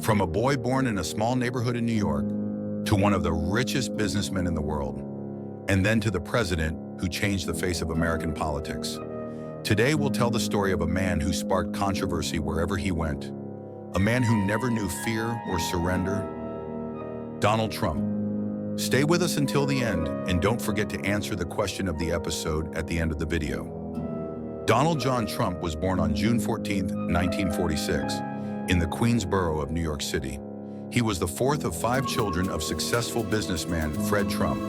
From a boy born in a small neighborhood in New York to one of the richest businessmen in the world, and then to the president who changed the face of American politics. Today, we'll tell the story of a man who sparked controversy wherever he went, a man who never knew fear or surrender, Donald Trump. Stay with us until the end, and don't forget to answer the question of the episode at the end of the video. Donald John Trump was born on June 14, 1946, in the Queensboro of New York City. He was the fourth of 5 children of successful businessman Fred Trump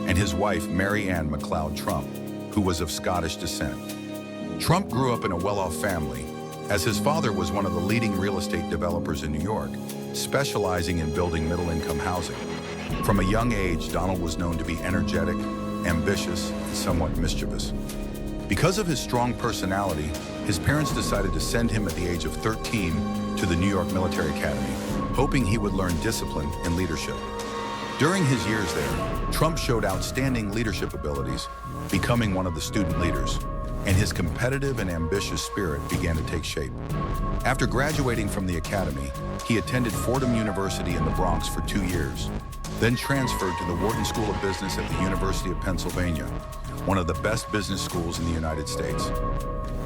and his wife Mary Ann MacLeod Trump, who was of Scottish descent. Trump grew up in a well-off family, as his father was one of the leading real estate developers in New York, specializing in building middle-income housing. From a young age, Donald was known to be energetic, ambitious, and somewhat mischievous. Because of his strong personality, his parents decided to send him at the age of 13 to the New York Military Academy, hoping he would learn discipline and leadership. During his years there, Trump showed outstanding leadership abilities, becoming one of the student leaders, and his competitive and ambitious spirit began to take shape. After graduating from the academy, he attended Fordham University in the Bronx for 2 years, then transferred to the Wharton School of Business at the University of Pennsylvania, one of the best business schools in the United States.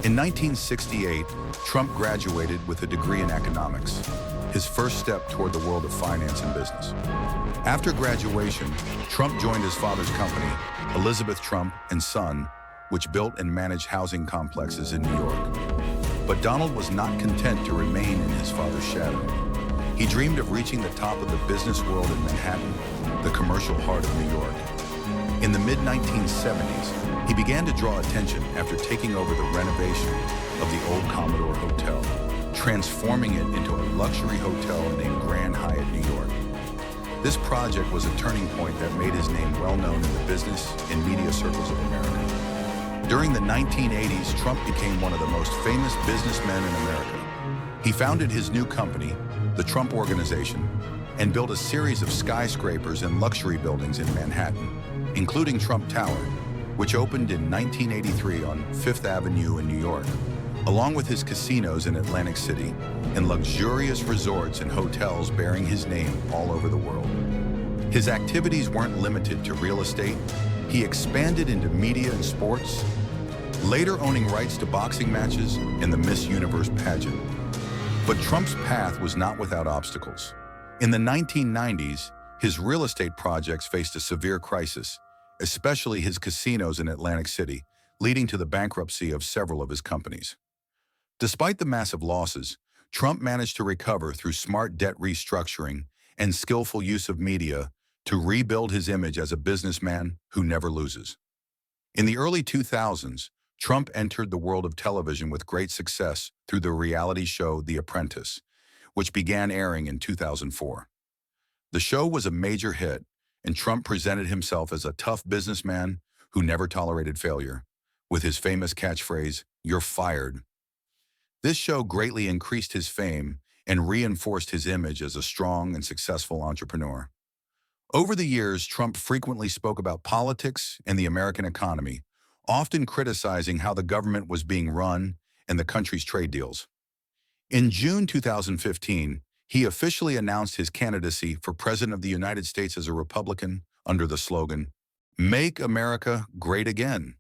In 1968, Trump graduated with a degree in economics, his first step toward the world of finance and business. After graduation, Trump joined his father's company, Elizabeth Trump and Son, which built and managed housing complexes in New York. But Donald was not content to remain in his father's shadow. He dreamed of reaching the top of the business world in Manhattan, the commercial heart of New York. In the mid-1970s, he began to draw attention after taking over the renovation of the old Commodore Hotel, transforming it into a luxury hotel named Grand Hyatt, New York. This project was a turning point that made his name well known in the business and media circles of America. During the 1980s, Trump became one of the most famous businessmen in America. He founded his new company, the Trump Organization, and built a series of skyscrapers and luxury buildings in Manhattan, including Trump Tower, which opened in 1983 on 5th Avenue in New York, along with his casinos in Atlantic City and luxurious resorts and hotels bearing his name all over the world. His activities weren't limited to real estate. He expanded into media and sports, later owning rights to boxing matches and the Miss Universe pageant. But Trump's path was not without obstacles. In the 1990s, his real estate projects faced a severe crisis, especially his casinos in Atlantic City, leading to the bankruptcy of several of his companies. Despite the massive losses, Trump managed to recover through smart debt restructuring and skillful use of media to rebuild his image as a businessman who never loses. In the early 2000s, Trump entered the world of television with great success through the reality show The Apprentice, which began airing in 2004. The show was a major hit, and Trump presented himself as a tough businessman who never tolerated failure, with his famous catchphrase, "You're fired." This show greatly increased his fame and reinforced his image as a strong and successful entrepreneur. Over the years, Trump frequently spoke about politics and the American economy, often criticizing how the government was being run and the country's trade deals. In June 2015, he officially announced his candidacy for President of the United States as a Republican under the slogan, "Make America Great Again."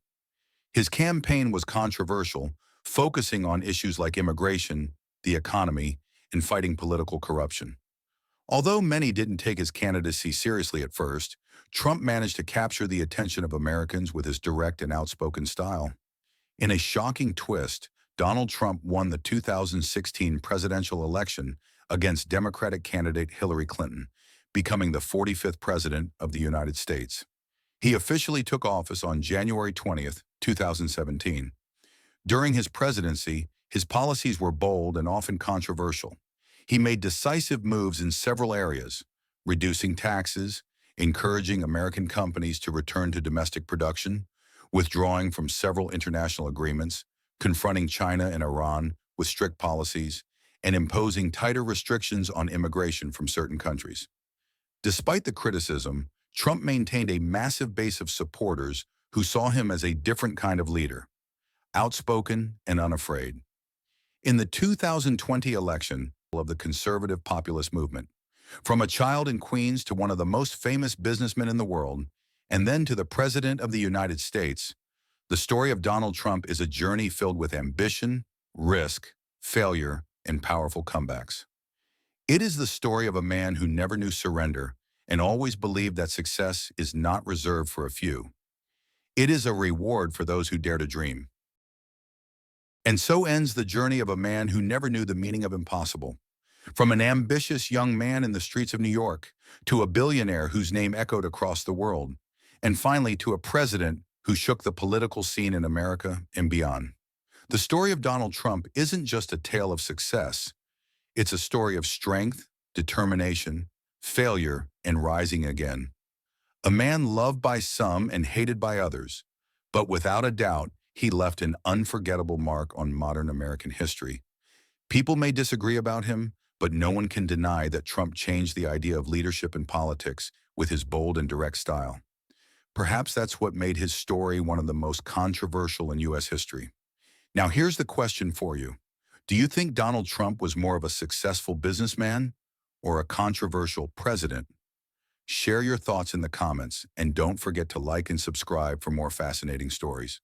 His campaign was controversial, focusing on issues like immigration, the economy, and fighting political corruption. Although many didn't take his candidacy seriously at first, Trump managed to capture the attention of Americans with his direct and outspoken style. In a shocking twist, Donald Trump won the 2016 presidential election against Democratic candidate Hillary Clinton, becoming the 45th president of the United States. He officially took office on January 20th, 2017. During his presidency, his policies were bold and often controversial. He made decisive moves in several areas, reducing taxes, encouraging American companies to return to domestic production, withdrawing from several international agreements, confronting China and Iran with strict policies, and imposing tighter restrictions on immigration from certain countries. Despite the criticism, Trump maintained a massive base of supporters who saw him as a different kind of leader, outspoken and unafraid. In the 2020 election, of the conservative populist movement. From a child in Queens to one of the most famous businessmen in the world, and then to the President of the United States, the story of Donald Trump is a journey filled with ambition, risk, failure, and powerful comebacks. It is the story of a man who never knew surrender and always believed that success is not reserved for a few. It is a reward for those who dare to dream. And so ends the journey of a man who never knew the meaning of impossible. From an ambitious young man in the streets of New York, to a billionaire whose name echoed across the world, and finally to a president who shook the political scene in America and beyond. The story of Donald Trump isn't just a tale of success. It's a story of strength, determination, failure, and rising again. A man loved by some and hated by others, but without a doubt, he left an unforgettable mark on modern American history. People may disagree about him, but no one can deny that Trump changed the idea of leadership in politics with his bold and direct style. Perhaps that's what made his story one of the most controversial in U.S. history. Now here's the question for you. Do you think Donald Trump was more of a successful businessman or a controversial president? Share your thoughts in the comments, and don't forget to like and subscribe for more fascinating stories.